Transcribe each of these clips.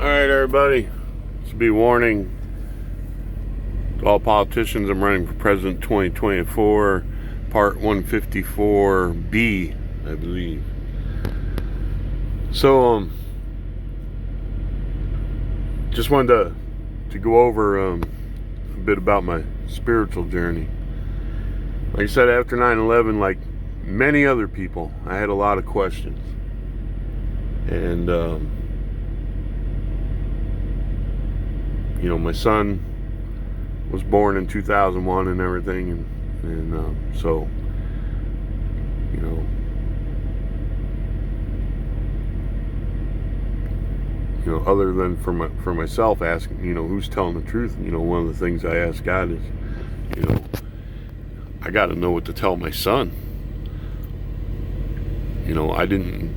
Alright, everybody. This will be warning to all politicians. I'm running for president 2024, part 154B, I believe. So, just wanted to go over a bit about my spiritual journey. Like I said, after 9/11, like many other people, I had a lot of questions. And, my son was born in 2001 and everything, and so, other than for myself asking, who's telling the truth, one of the things I ask God is, I got to know what to tell my son. I didn't,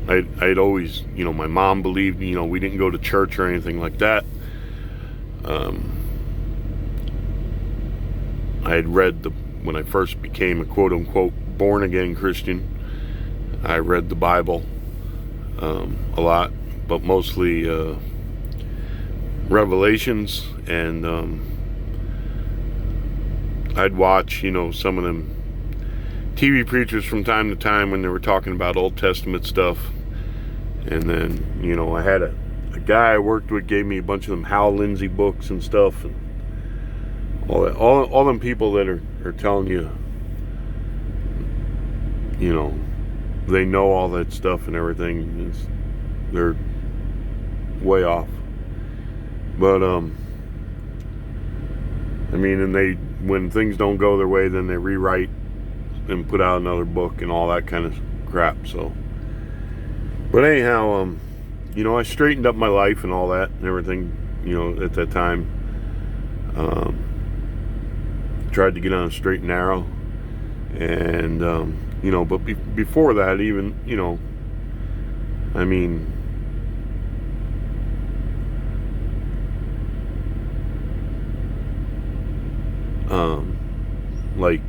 I'd always, my mom believed, we didn't go to church or anything like that. I had read when I first became a quote unquote born again Christian, I read the Bible a lot, but mostly Revelations, and I'd watch, some of them TV preachers from time to time when they were talking about Old Testament stuff. And then, I had a guy I worked with gave me a bunch of them Hal Lindsey books and stuff, and all them people that are telling you, they know all that stuff and everything, they're way off. But and when things don't go their way, then they rewrite and put out another book and all that kind of crap. So, but anyhow, I straightened up my life and all that and everything, at that time. Tried to get on a straight and narrow, and but before that, even, like,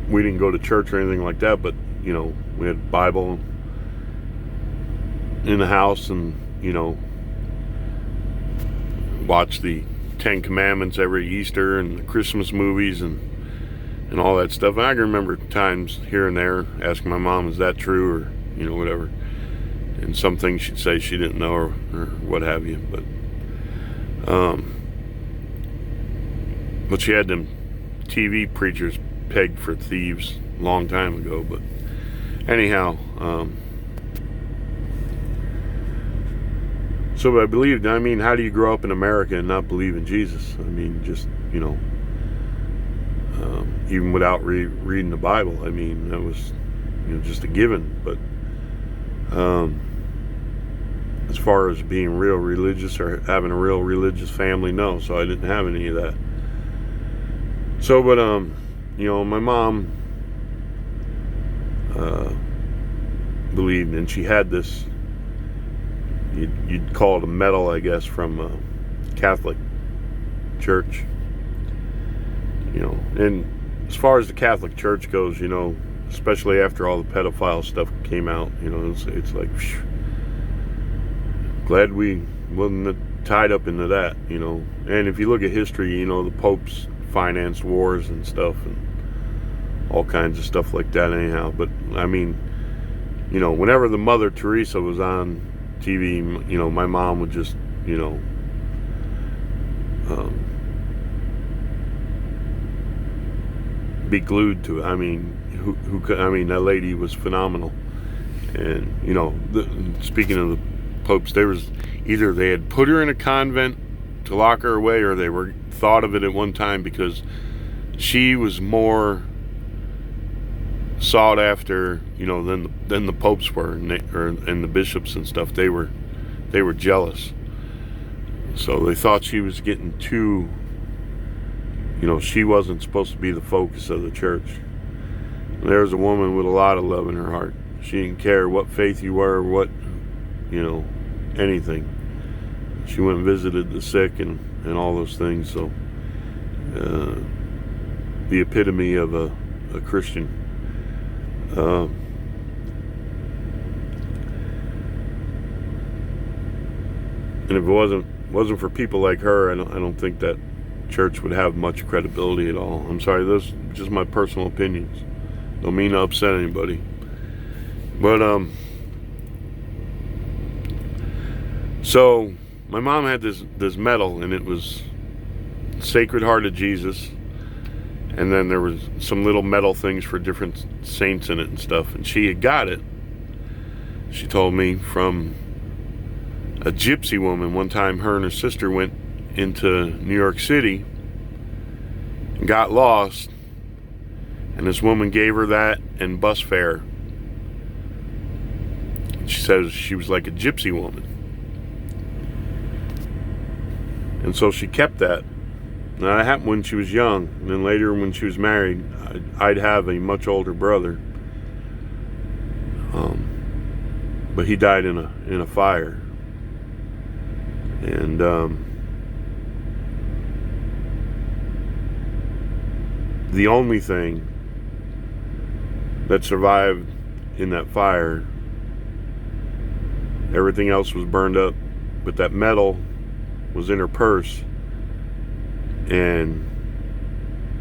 we didn't go to church or anything like that, but we had Bible in the house, and watch the Ten Commandments every Easter and the Christmas movies and all that stuff. And I can remember times here and there asking my mom, is that true, or whatever, and some things she'd say she didn't know, or what have you. But she had them TV preachers pegged for thieves a long time ago. But anyhow, so I believed. How do you grow up in America and not believe in Jesus? Just even without reading the Bible, that was just a given. But as far as being real religious or having a real religious family, no. So I didn't have any of that. So, but my mom believed, and she had this, you'd call it a medal, I guess, from Catholic Church. And as far as the Catholic Church goes, especially after all the pedophile stuff came out, it's like, phew, glad we wasn't tied up into that, And if you look at history, the popes financed wars and stuff and all kinds of stuff like that anyhow. But whenever the Mother Teresa was on TV, my mom would just be glued to it. That lady was phenomenal. And speaking of the popes, there was either they had put her in a convent to lock her away, or they were thought of it at one time because she was more sought after, than the popes were, and the bishops and stuff. They were jealous, so they thought she was getting too. She wasn't supposed to be the focus of the church. There was a woman with a lot of love in her heart. She didn't care what faith you were, what, anything. She went and visited the sick and all those things. So the epitome of a Christian. Um, and if it wasn't for people like her, I don't think that church would have much credibility at all. I'm sorry, those are just my personal opinions. Don't mean to upset anybody. But so my mom had this medal, and it was Sacred Heart of Jesus, and then there was some little metal things for different saints in it and stuff. And she had got it, she told me, from a gypsy woman. One time her and her sister went into New York City and got lost, and this woman gave her that and bus fare. She says she was like a gypsy woman, and so she kept that. Now, that happened when she was young, and then later when she was married, I'd have a much older brother, but he died in a fire. And the only thing that survived in that fire, everything else was burned up, but that medal was in her purse, and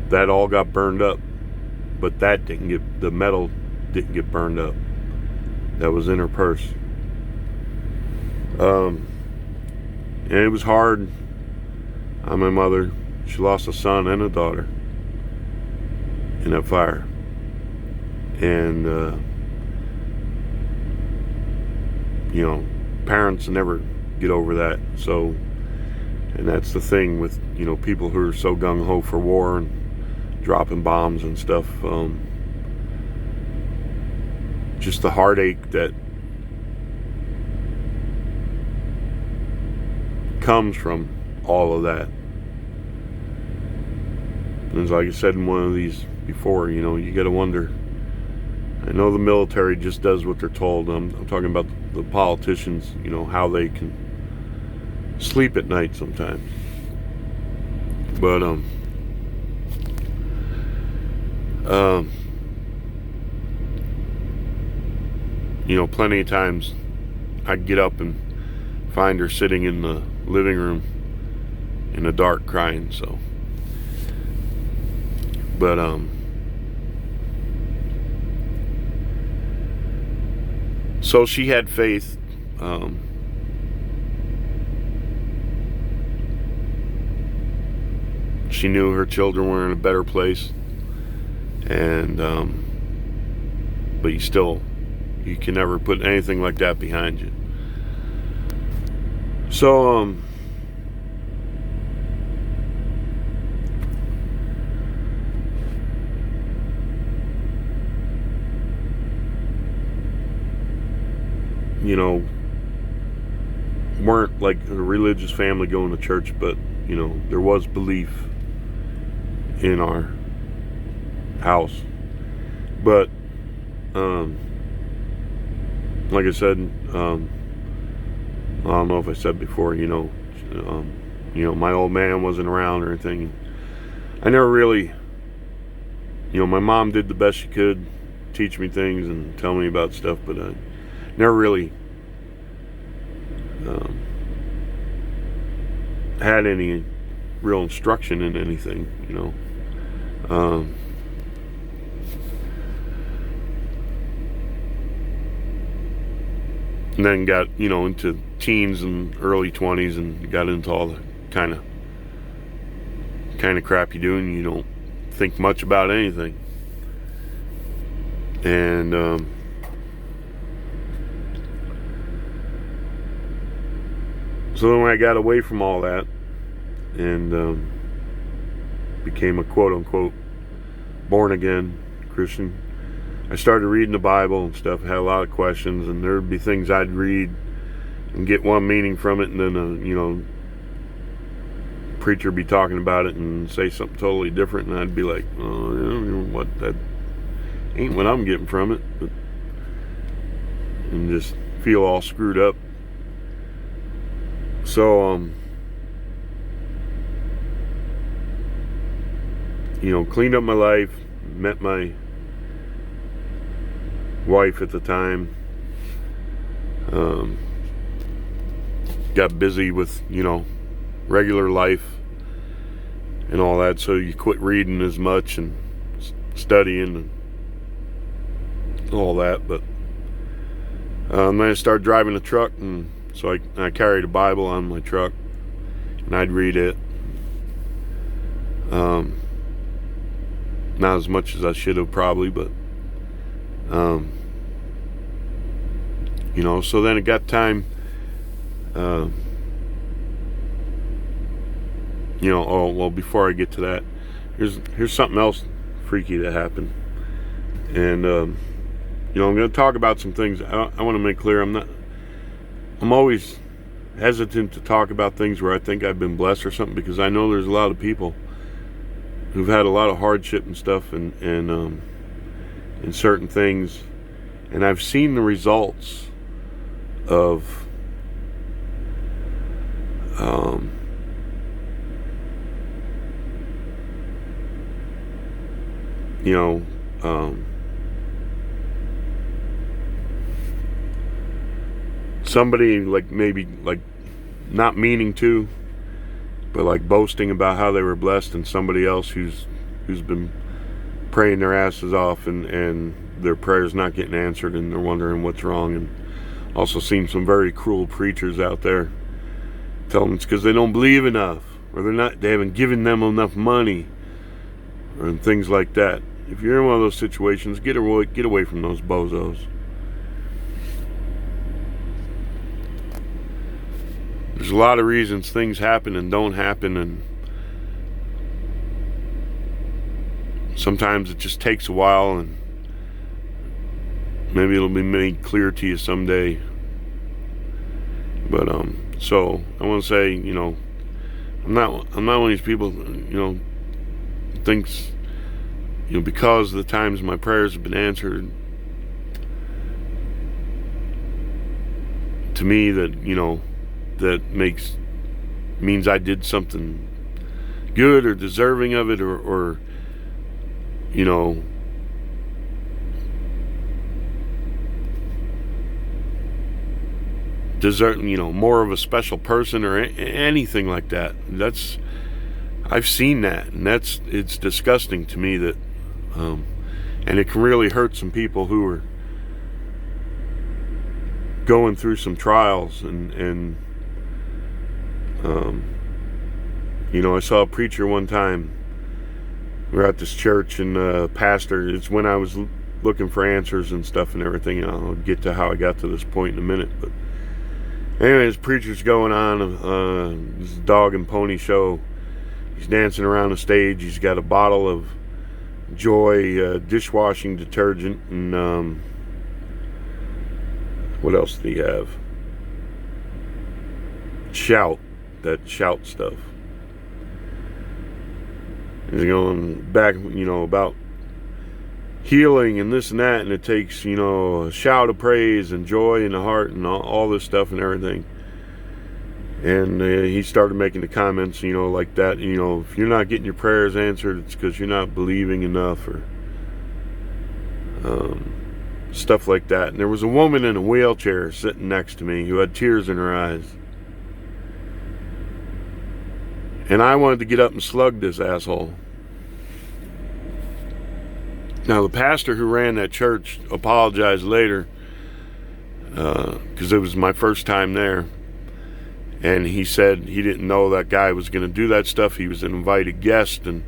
that all got burned up, but the medal didn't get burned up. That was in her purse. And it was hard on my mother. She lost a son and a daughter in that fire. And, parents never get over that. So, and that's the thing with, people who are so gung-ho for war and dropping bombs and stuff. Just the heartache that comes from all of that. And it's like I said in one of these before, you got to wonder. I know the military just does what they're told. I'm talking about the politicians, how they can sleep at night sometimes. But plenty of times I'd get up and find her sitting in the living room in the dark crying. So she had faith. She knew her children were in a better place, and but you can never put anything like that behind you. So weren't like a religious family going to church, but there was belief in our house. But like I said, I don't know if I said before, my old man wasn't around or anything. I never really, my mom did the best she could, teach me things and tell me about stuff, but I never really had any real instruction in anything, and then got, into teens and early 20s and got into all the kind of crap you do, and you don't think much about anything. And so then when I got away from all that and became a quote-unquote born-again Christian, I started reading the Bible and stuff. I had a lot of questions, and there would be things I'd read and get one meaning from it, and then preacher be talking about it and say something totally different, and I'd be like, oh, that ain't what I'm getting from it, and just feel all screwed up. So cleaned up my life, met my wife at the time got busy with, regular life and all that, so you quit reading as much and studying and all that. But then I started driving a truck, and so I carried a Bible on my truck, and I'd read it. Not as much as I should have probably, but so then it got time. Before I get to that, here's something else freaky that happened, and I'm going to talk about some things. I want to make clear I'm always hesitant to talk about things where I think I've been blessed or something, because I know there's a lot of people who've had a lot of hardship and stuff, and in certain things, and I've seen the results of somebody maybe not meaning to, but boasting about how they were blessed, and somebody else who's been praying their asses off, and their prayers not getting answered, and they're wondering what's wrong. And also seen some very cruel preachers out there tell them it's because they don't believe enough, or they haven't given them enough money, and things like that. If you're in one of those situations, get away from those bozos. There's a lot of reasons things happen and don't happen, and sometimes it just takes a while, and maybe it'll be made clear to you someday. But so I want to say, I'm not one of these people, thinks, because of the times my prayers have been answered, to me that means I did something good or deserving of it, or more of a special person, or anything like that. I've seen that, and it's disgusting to me that, and it can really hurt some people who are going through some trials, and I saw a preacher one time. We were at this church, and pastor, it's when I was looking for answers and stuff and everything, and I'll get to how I got to this point in a minute. But anyways, preacher's going on this dog and pony show. He's dancing around the stage. He's got a bottle of Joy dishwashing detergent, and what else did he have? Shout stuff. He's going back, about healing and this and that, and it takes, a shout of praise and joy in the heart, and all this stuff and everything. And he started making the comments, like that, if you're not getting your prayers answered, it's because you're not believing enough, or stuff like that. And there was a woman in a wheelchair sitting next to me who had tears in her eyes. And I wanted to get up and slug this asshole. Now, the pastor who ran that church apologized later, because it was my first time there. And he said he didn't know that guy was going to do that stuff. He was an invited guest, and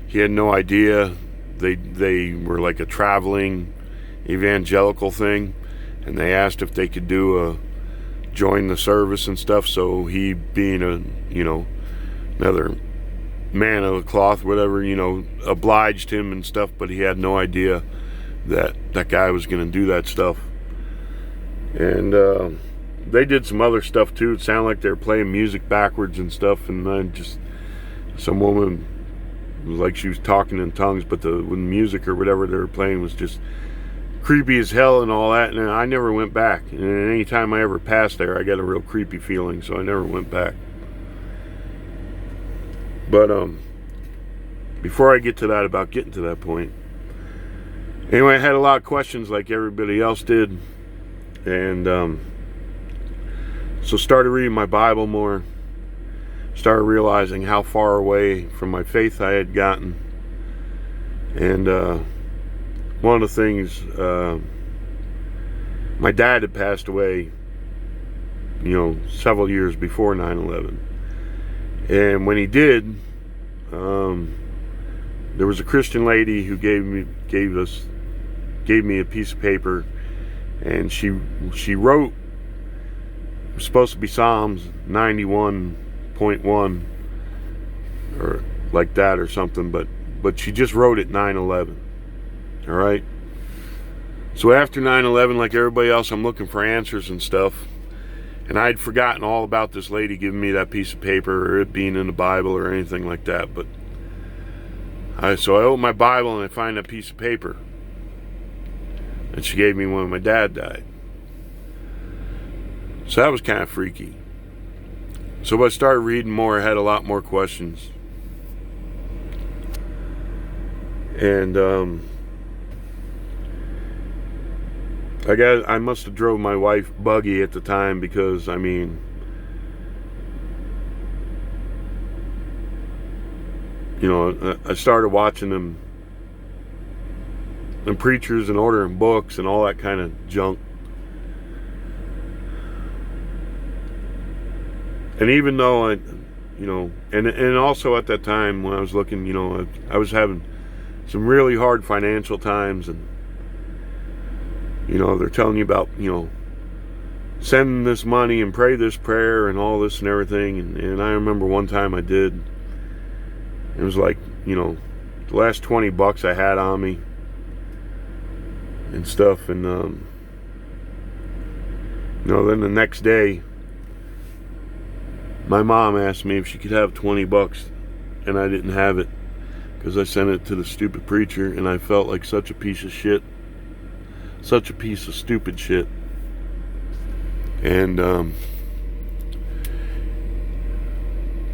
he had no idea. They were like a traveling evangelical thing, and they asked if they could join the service and stuff. So he, being another man of the cloth, whatever, obliged him and stuff, but he had no idea that that guy was going to do that stuff. And they did some other stuff too. It sounded like they were playing music backwards and stuff, and some woman was like she was talking in tongues, but the music or whatever they were playing was just creepy as hell and all that. And I never went back, and any time I ever passed there, I got a real creepy feeling, so I never went back. But before I get to that, about getting to that point, Anyway, I had a lot of questions like everybody else did, and so started reading my Bible more, started realizing how far away from my faith I had gotten. And one of the things, my dad had passed away, several years before 9/11. And when he did, there was a Christian lady who gave me a piece of paper, and she wrote, it was supposed to be Psalms 91.1 or like that or something, but she just wrote it 9/11. All right. So after 9/11, like everybody else, I'm looking for answers and stuff. And I'd forgotten all about this lady giving me that piece of paper or it being in the Bible or anything like that. But so I open my Bible and I find that piece of paper. And she gave me when my dad died. So that was kind of freaky. So I started reading more. I had a lot more questions. And I must have drove my wife buggy at the time, because I started watching them preachers and ordering books and all that kind of junk. And even though and also at that time when I was looking, I was having some really hard financial times, and they're telling you about, send this money and pray this prayer and all this and everything. And I remember one time I did. It was like, the last $20 I had on me and stuff. And, then the next day, my mom asked me if she could have $20, and I didn't have it because I sent it to the stupid preacher, and I felt like such a piece of shit. Such a piece of stupid shit. And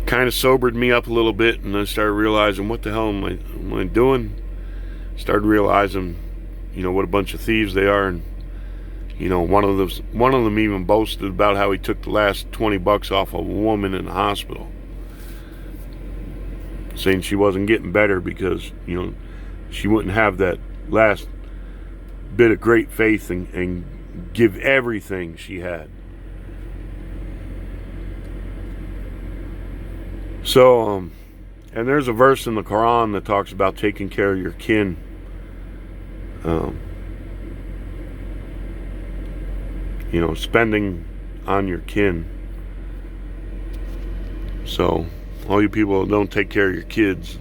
kind of sobered me up a little bit, and I started realizing, what the hell am I doing? Started realizing, what a bunch of thieves they are. And one of them even boasted about how he took the last $20 off of a woman in the hospital, saying she wasn't getting better because she wouldn't have that last bit of great faith and give everything she had. So and there's a verse in the Quran that talks about taking care of your kin. Spending on your kin. So all you people who don't take care of your kids,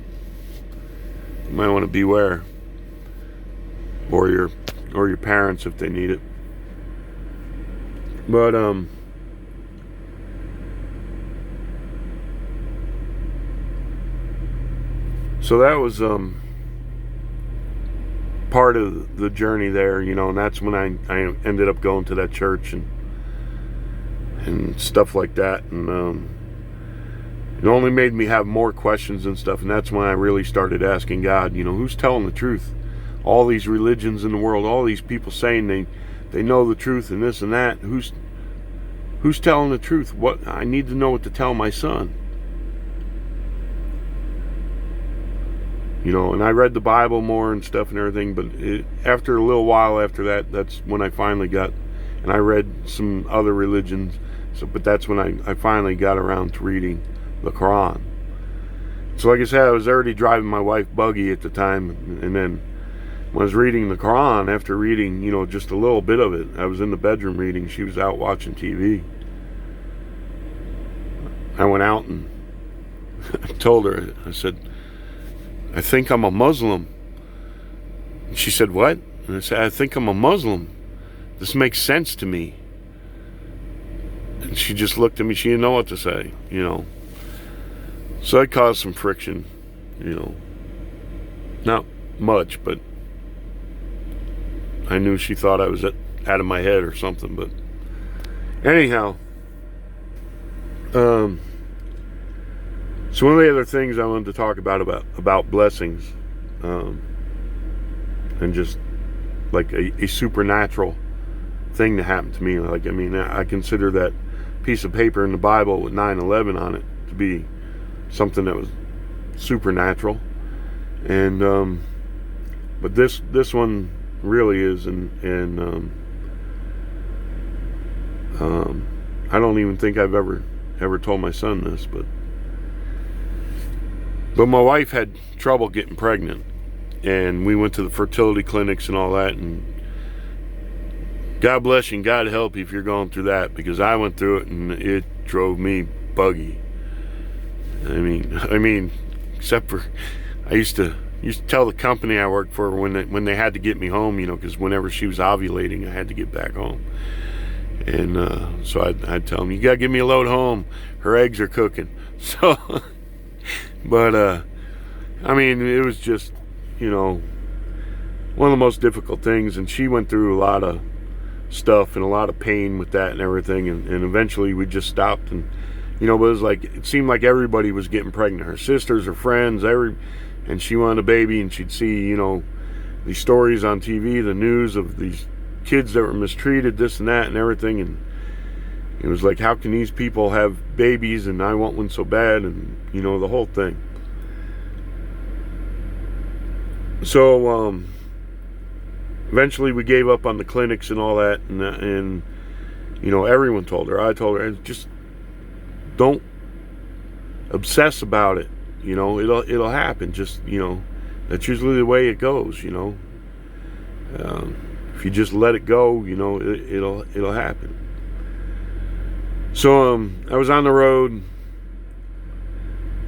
you might want to beware. Or your parents if they need it. But so that was part of the journey there, and that's when I ended up going to that church and stuff like that. And it only made me have more questions and stuff, and that's when I really started asking God, who's telling the truth? All these religions in the world, all these people saying they know the truth and this and that. Who's telling the truth? What I need to know what to tell my son. And I read the Bible more and stuff and everything, but after a little while after that, that's when I finally got, and I read some other religions. But that's when I finally got around to reading the Quran. So like I said, I was already driving my wife buggy at the time, and then when I was reading the Quran, after reading, just a little bit of it, I was in the bedroom reading, she was out watching TV. I went out and I told her, I said, I think I'm a Muslim. And she said, what? And I said, I think I'm a Muslim. This makes sense to me. And she just looked at me, she didn't know what to say, So it caused some friction, Not much, but I knew she thought I was out of my head or something. But anyhow, so one of the other things I wanted to talk about blessings, and just like a supernatural thing to happen to me. Like, I mean, I consider that piece of paper in the Bible with 9/11 on it to be something that was supernatural. And but this one really is. And I don't even think I've ever told my son this, but my wife had trouble getting pregnant, and we went to the fertility clinics and all that, and God bless you and God help you if you're going through that, because I went through it and it drove me buggy. I mean, except for I used to tell the company I worked for when they had to get me home, you know, because whenever she was ovulating, I had to get back home. And so I'd tell them, you gotta give me a load home. Her eggs are cooking. So, but I mean, it was just, you know, one of the most difficult things. And she went through a lot of stuff and a lot of pain with that and everything. And eventually we just stopped. And, you know, but it was like, it seemed like everybody was getting pregnant. Her sisters, her friends, and she wanted a baby. And she'd see, you know, these stories on TV, the news of these kids that were mistreated, this and that and everything, and it was like, how can these people have babies and I want one so bad, and you know, the whole thing. So eventually we gave up on the clinics and all that, and you know, everyone told her, I told her, just don't obsess about it, you know, it'll happen, just, you know, that's usually the way it goes, you know. If you just let it go, you know, it'll happen. So I was on the road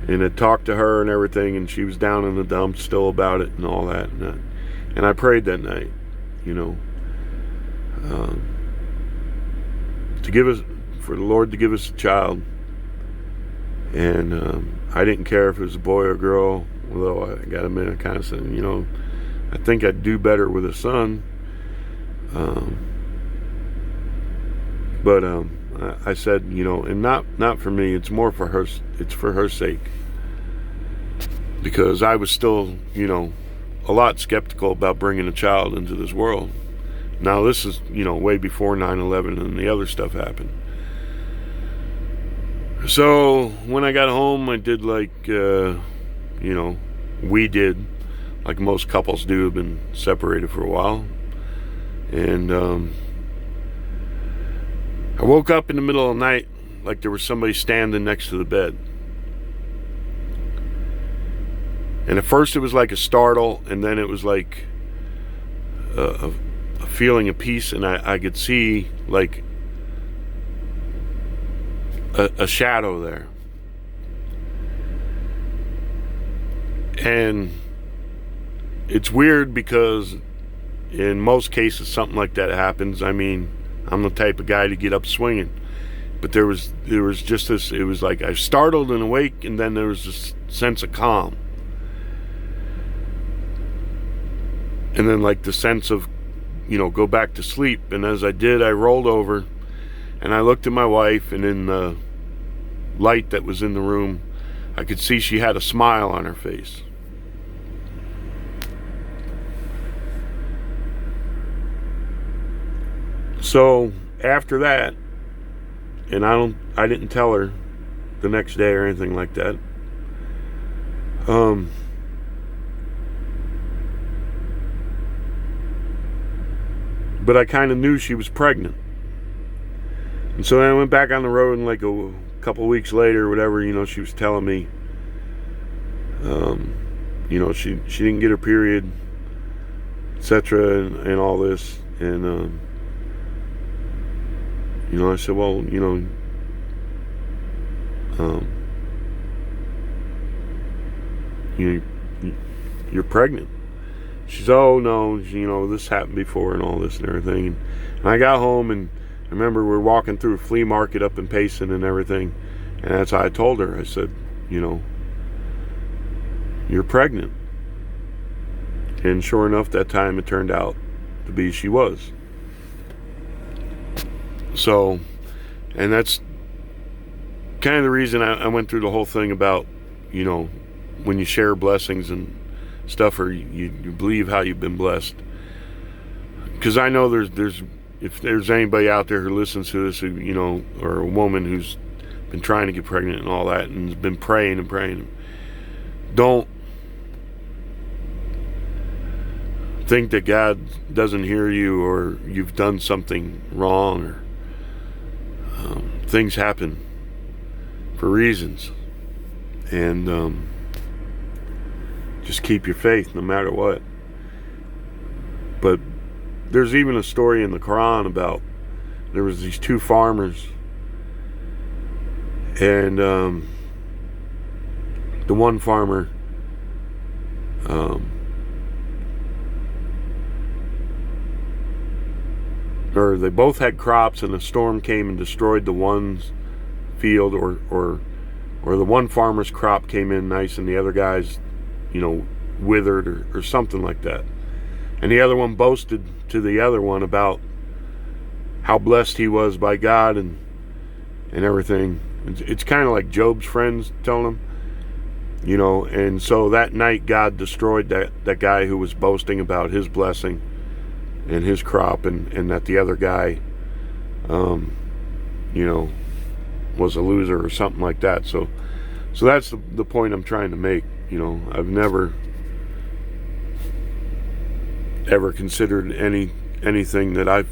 and I talked to her and everything, and she was down in the dumps still about it and all that, and I prayed that night, you know, for the Lord to give us a child. And I didn't care if it was a boy or a girl, although I got a minute kind of saying, you know, I think I'd do better with a son. But I said, you know, and not for me, it's more for her, it's for her sake, because I was still, you know, a lot skeptical about bringing a child into this world. Now this is, you know, way before 9/11 and the other stuff happened. So when I got home, I did like, you know, we did like most couples do, have been separated for a while. And I woke up in the middle of the night like there was somebody standing next to the bed. And at first it was like a startle, and then it was like a feeling of peace, and I could see like a shadow there. And it's weird because in most cases something like that happens. I mean, I'm the type of guy to get up swinging, but there was just this, it was like I was startled and awake, and then there was this sense of calm, and then like the sense of, you know, go back to sleep. And as I did, I rolled over and I looked at my wife, and in the light that was in the room, I could see she had a smile on her face. So after that, and I didn't tell her the next day or anything like that. But I kind of knew she was pregnant. And so then I went back on the road, and like a couple of weeks later or whatever, you know, she was telling me, you know, she didn't get her period, etc., and all this. And you know, I said, well, you know, you're pregnant. She said, oh no, you know, this happened before and all this and everything. And I got home, and I remember we were walking through a flea market up in Payson and everything, and that's how I told her. I said, you know, you're pregnant. And sure enough, that time it turned out to be she was. So, and that's kind of the reason I went through the whole thing about, you know, when you share blessings and stuff, or you believe how you've been blessed. because I know there's if there's anybody out there who listens to this, who, you know, or a woman who's been trying to get pregnant and all that, and has been praying and praying, don't think that God doesn't hear you, or you've done something wrong, or things happen for reasons, and just keep your faith no matter what. But there's even a story in the Quran about, there was these two farmers, and the one farmer or they both had crops, and a storm came and destroyed the one's field, or the one farmer's crop came in nice and the other guy's, you know, withered, or something like that. And the other one boasted to the other one about how blessed he was by God and everything. It's kind of like Job's friends telling him, you know. And so that night God destroyed that guy who was boasting about his blessing and his crop, and that the other guy, you know, was a loser or something like that. So that's the point I'm trying to make. You know, I've never ever considered anything that I've,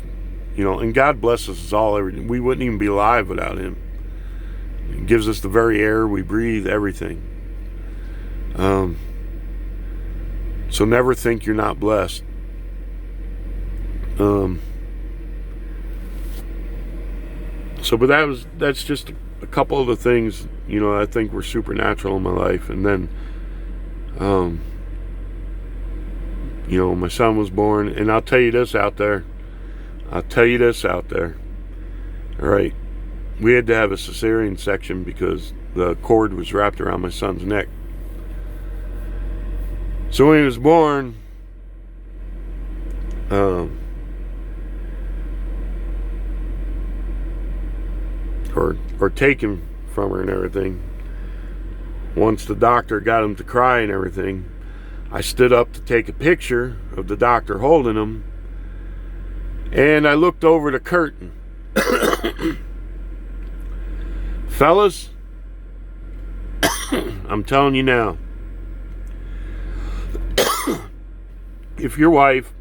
you know, and God blesses us all. We wouldn't even be alive without Him. He gives us the very air we breathe, everything. So never think you're not blessed. But that's just a couple of the things, you know, I think were supernatural in my life. And then, you know, my son was born, and I'll tell you this out there. All right. We had to have a cesarean section because the cord was wrapped around my son's neck. So when he was born, or taken from her and everything, once the doctor got him to cry and everything, I stood up to take a picture of the doctor holding him, and I looked over the curtain. Fellas, I'm telling you now, if your wife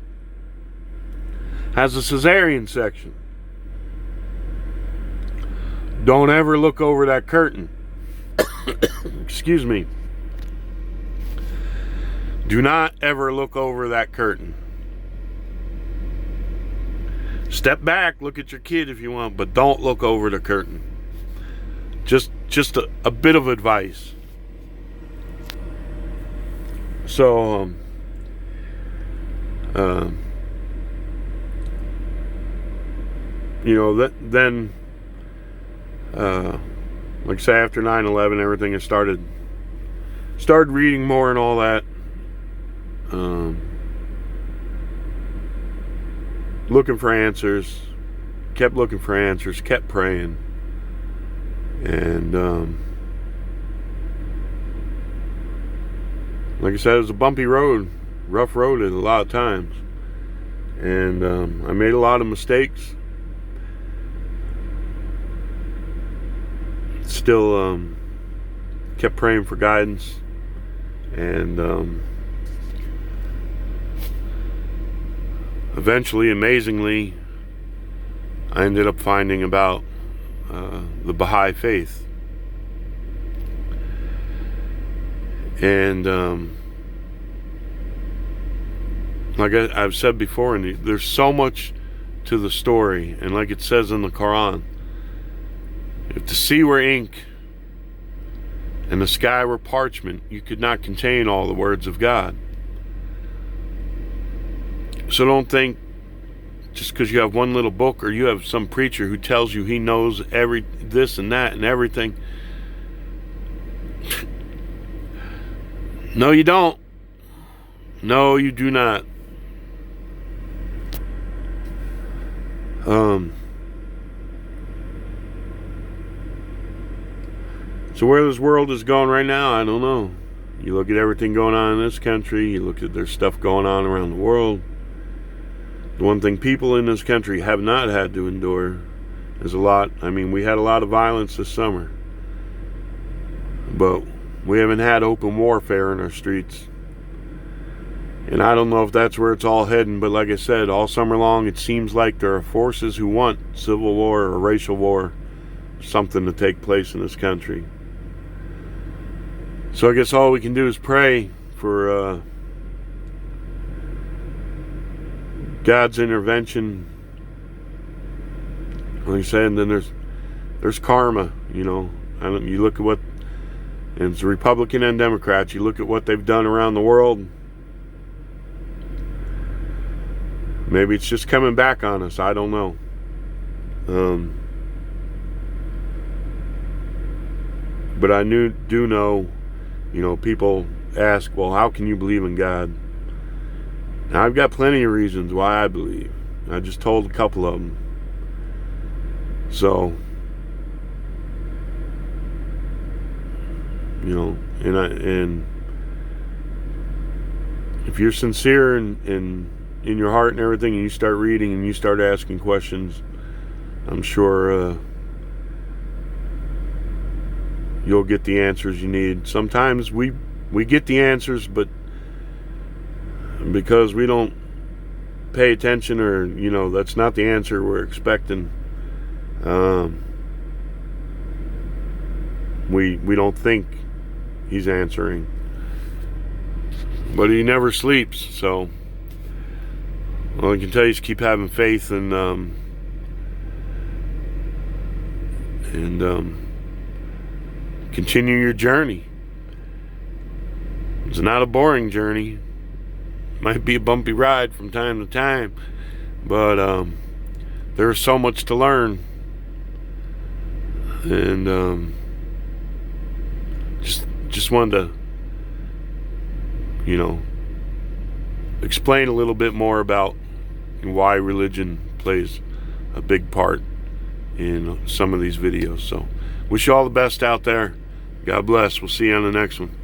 has a cesarean section, don't ever look over that curtain. Excuse me. Do not ever look over that curtain. Step back, look at your kid if you want, but don't look over the curtain. Just a bit of advice. So, you know, then, like I say, after 9/11, everything, I started reading more and all that. Looking for answers, kept looking for answers, kept praying, and like I said, it was a bumpy road, rough road at a lot of times, and I made a lot of mistakes. Still kept praying for guidance, and eventually, amazingly, I ended up finding about the Baha'i faith. And like I've said before, there's so much to the story. And like it says in the Quran, if the sea were ink and the sky were parchment, you could not contain all the words of God. So don't think just because you have one little book, or you have some preacher who tells you he knows this and that and everything. No, you don't. No, you do not. So where this world is going right now, I don't know. You look at everything going on in this country, you look at there's stuff going on around the world. The one thing people in this country have not had to endure is a lot. I mean, we had a lot of violence this summer, but we haven't had open warfare in our streets. And I don't know if that's where it's all heading, but like I said, all summer long it seems like there are forces who want civil war or racial war, something to take place in this country. So I guess all we can do is pray for God's intervention. Like I said, and then there's karma, you know. You look at what, and it's Republican and Democrats, you look at what they've done around the world. Maybe it's just coming back on us. I don't know. But I do know, you know, people ask, well, how can you believe in God? Now, I've got plenty of reasons why I believe. I just told a couple of them. So, you know, and if you're sincere in your heart and everything, and you start reading and you start asking questions, I'm sure you'll get the answers you need. Sometimes we get the answers, but because we don't pay attention, or, you know, that's not the answer we're expecting, we don't think he's answering. But he never sleeps, so all I can tell you is keep having faith and continue your journey. It's not a boring journey. Might be a bumpy ride from time to time, but there's so much to learn, and just wanted to, you know, explain a little bit more about why religion plays a big part in some of these videos. So wish you all the best out there. God bless. We'll see you on the next one.